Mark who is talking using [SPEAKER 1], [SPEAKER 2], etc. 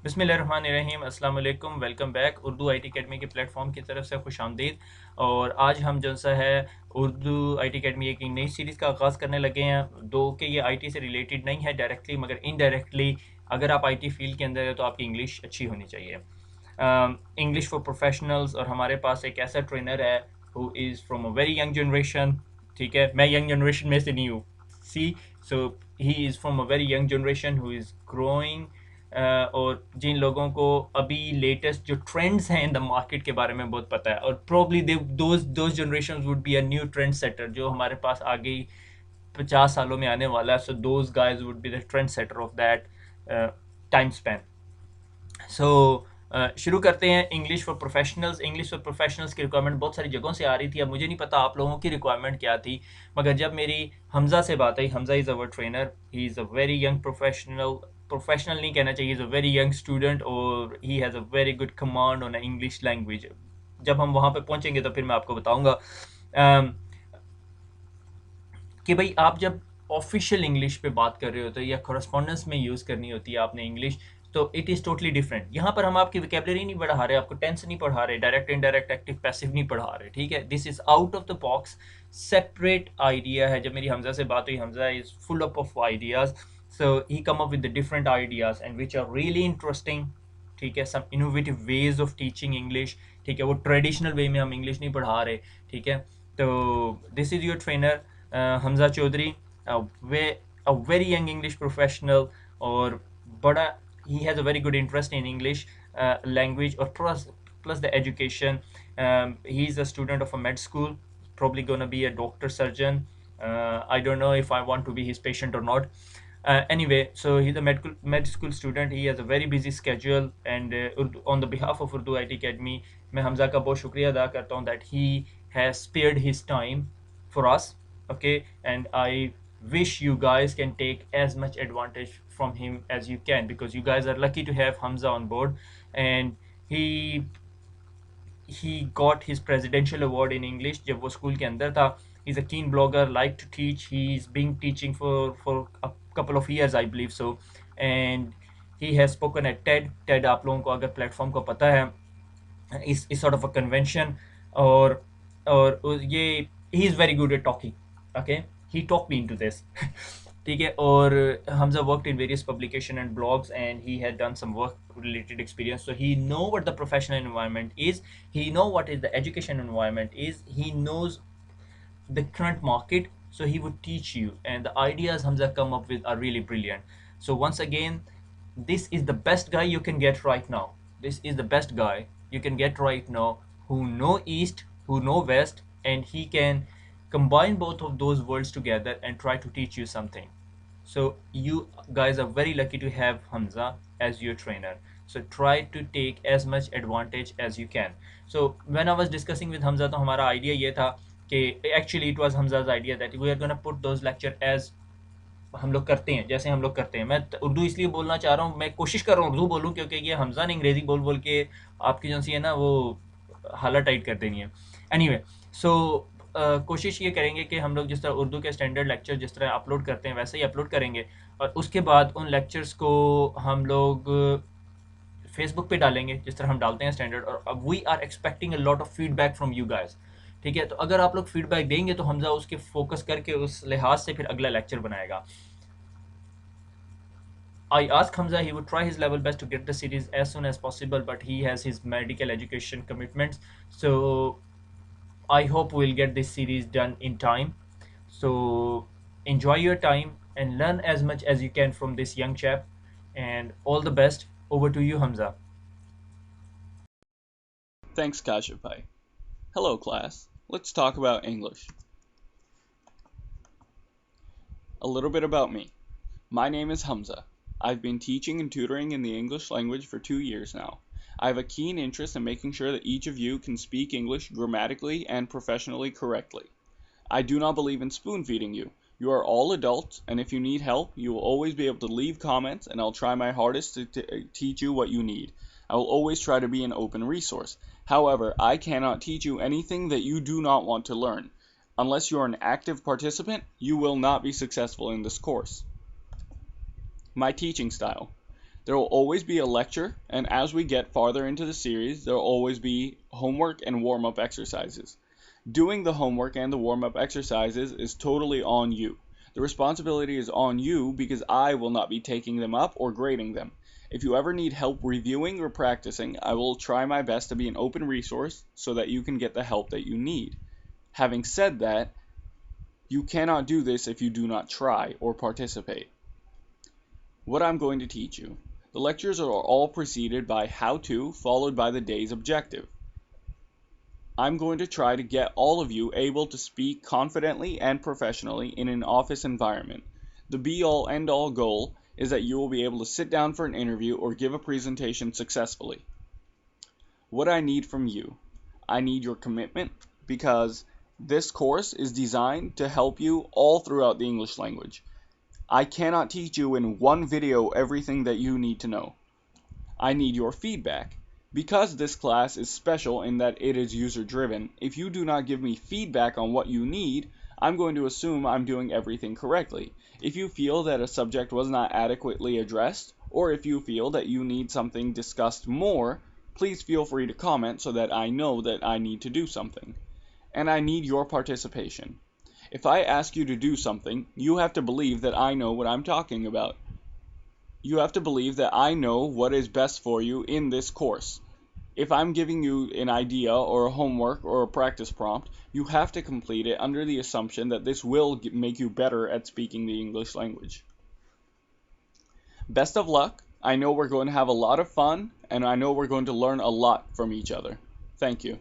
[SPEAKER 1] बिस्मिल्लाहिर्रहमानिर्रहीम अस्सलाम वालेकुम welcome back Urdu IT academy के प्लेटफॉर्म की तरफ से खुश आमदीद। और आज हम जो सा है उर्दू आईटी अकेडमी एक नई सीरीज़ का आगाज़ करने लगे हैं। दो कि ये आईटी से रिलेटेड नहीं है डायरेक्टली मगर इनडायरेक्टली, अगर आप आईटी फील्ड के अंदर है तो आपकी इंग्लिश अच्छी होनी चाहिए। इंग्लिश फॉर प्रोफेशनल्स, और हमारे पास एक ऐसा ट्रेनर है who is from a very young generation. ठीक है, मैं यंग जनरेशन में से नहीं हूँ। See, so he is from a very young generation who is growing. और जिन लोगों को अभी लेटेस्ट जो ट्रेंड्स हैं इन द मार्केट के बारे में बहुत पता है, और probably they those generation would be a new trend setter जो हमारे पास आगे 50 सालों में आने वाला है। So those guys would be the trend setter of that time span. So शुरू करते हैं। English for professionals, English for professionals की रिक्वायरमेंट बहुत सारी जगहों से आ रही थी। अब मुझे नहीं पता आप लोगों की रिक्वायरमेंट क्या थी, मगर जब मेरी हमजा से बात आई, Hamza is our trainer, he is a very young professional. Professional नहीं कहना चाहिए, is a very young student और he has a very good command on English language. जब हम वहाँ पे पहुँचेंगे तो फिर मैं आपको बताऊँगा कि भाई आप जब ऑफिशियल इंग्लिश पे बात कर रहे होते हो या correspondence में यूज़ करनी होती है आपने इंग्लिश, तो इट इज़ टोटली डिफरेंट। यहाँ पर हम आपकी वोकेबलरी नहीं बढ़ा रहे, आपको टेंस नहीं पढ़ा रहे, डायरेक्ट इनडायरेक्ट एक्टिव पैसिव नहीं पढ़ा रहे। ठीक है, this is out of the box, separate idea है। जब मेरी हमजा से बात हुई, Hamza is full up of ideas. So he come up with the different ideas and which are really interesting. ठीक है, some innovative ways of teaching English. ठीक है, वो ट्रेडिशनल वे में हम इंग्लिश नहीं पढ़ा रहे। ठीक है, तो this is your trainer Hamza Chaudhary, वे a very young English professional. और बड़ा ही has a very good interest in English language और plus the education. He's a student of a med school, probably gonna be a doctor surgeon. I don't know if I want to be his patient or not. Anyway, so he's a med school student. He has a very busy schedule, and on the behalf of Urdu IT Academy, मैं हमजा का बहुत शुक्रिया अदा करता हूँ that he has spared his time for us. Okay, and I wish you guys can take as much advantage from him as you can, because you guys are lucky to have Hamza on board. And he he got his presidential award in English जब वो school के अंदर था. He's a keen blogger, like to teach. He's been teaching for a couple of years, I believe so. And he has spoken at TED. आप लोगों को अगर platform को पता है, इस sort of a convention. और ये he is very good at talking. Okay, he talked me into this. ठीक है, और Hamza worked in various publication and blogs, and he had done some work related experience, so he know what the professional environment is, he know what is the education environment is, he knows the current market, so he would teach you, and the ideas Hamza come up with are really brilliant. So once again, this is the best guy you can get right now. This is the best guy you can get right now, who know east, who know west, and he can combine both of those worlds together and try to teach you something. So you guys are very lucky to have Hamza as your trainer. So try to take as much advantage as you can. So when I was discussing with Hamza, तो हमारा idea ये था कि actually it was Hamza's idea that we are gonna put those lecture as हम लोग करते हैं, जैसे हम लोग करते हैं। मैं उर्दू इसलिए बोलना चाह रहा हूँ, मैं कोशिश कर रहा हूँ उर्दू बोलूँ, क्योंकि ये हमजा ने अंग्रेज़ी बोल बोल के आपकी जो सी है ना वो हालत टाइट कर देनी है। एनीवे, सो कोशिश ये करेंगे कि हम लोग जिस तरह उर्दू के स्टैंडर्ड लेक्चर जिस तरह अपलोड करते हैं वैसे ही अपलोड करेंगे, और उसके बाद उन लेक्चर्स को हम लोग फेसबुक पे डालेंगे जिस तरह हम डालते हैं स्टैंडर्ड। और we are expecting a lot of feedback from you guys. ठीक है, तो अगर आप लोग फीडबैक देंगे तो हमजा उसके फोकस करके उस लिहाज से फिर अगला लेक्चर बनाएगा। I asked Hamza he would try his level best to get the series as soon as possible, but he has his medical education commitments. So I hope we'll get this series done in time. So enjoy your time and learn as much as you can from this young chap. And all the best. Over to you, Hamza.
[SPEAKER 2] Thanks, Kashifai. Hello, class. Let's talk about English. A little bit about me. My name is Hamza. I've been teaching and tutoring in the English language for 2 years now. I have a keen interest in making sure that each of you can speak English grammatically and professionally correctly. I do not believe in spoon feeding you. You are all adults, and if you need help, you will always be able to leave comments, and I'll try my hardest to teach you what you need. I will always try to be an open resource. However, I cannot teach you anything that you do not want to learn. Unless you are an active participant, you will not be successful in this course. My teaching style. There will always be a lecture, and as we get farther into the series, there will always be homework and warm-up exercises. Doing the homework and the warm-up exercises is totally on you. The responsibility is on you because I will not be taking them up or grading them. If you ever need help reviewing or practicing, I will try my best to be an open resource so that you can get the help that you need. Having said that, you cannot do this if you do not try or participate. What I'm going to teach you. The lectures are all preceded by how to, followed by the day's objective. I'm going to try to get all of you able to speak confidently and professionally in an office environment. The be-all, end-all goal is that you will be able to sit down for an interview or give a presentation successfully. What I need from you. I need your commitment because this course is designed to help you all throughout the English language. I cannot teach you in one video everything that you need to know. I need your feedback. Because this class is special in that it is user-driven, if you do not give me feedback on what you need, I'm going to assume I'm doing everything correctly. If you feel that a subject was not adequately addressed, or if you feel that you need something discussed more, please feel free to comment so that I know that I need to do something. And I need your participation. If I ask you to do something, you have to believe that I know what I'm talking about. You have to believe that I know what is best for you in this course. If I'm giving you an idea or a homework or a practice prompt, you have to complete it under the assumption that this will make you better at speaking the English language. Best of luck. I know we're going to have a lot of fun, and I know we're going to learn a lot from each other. Thank you.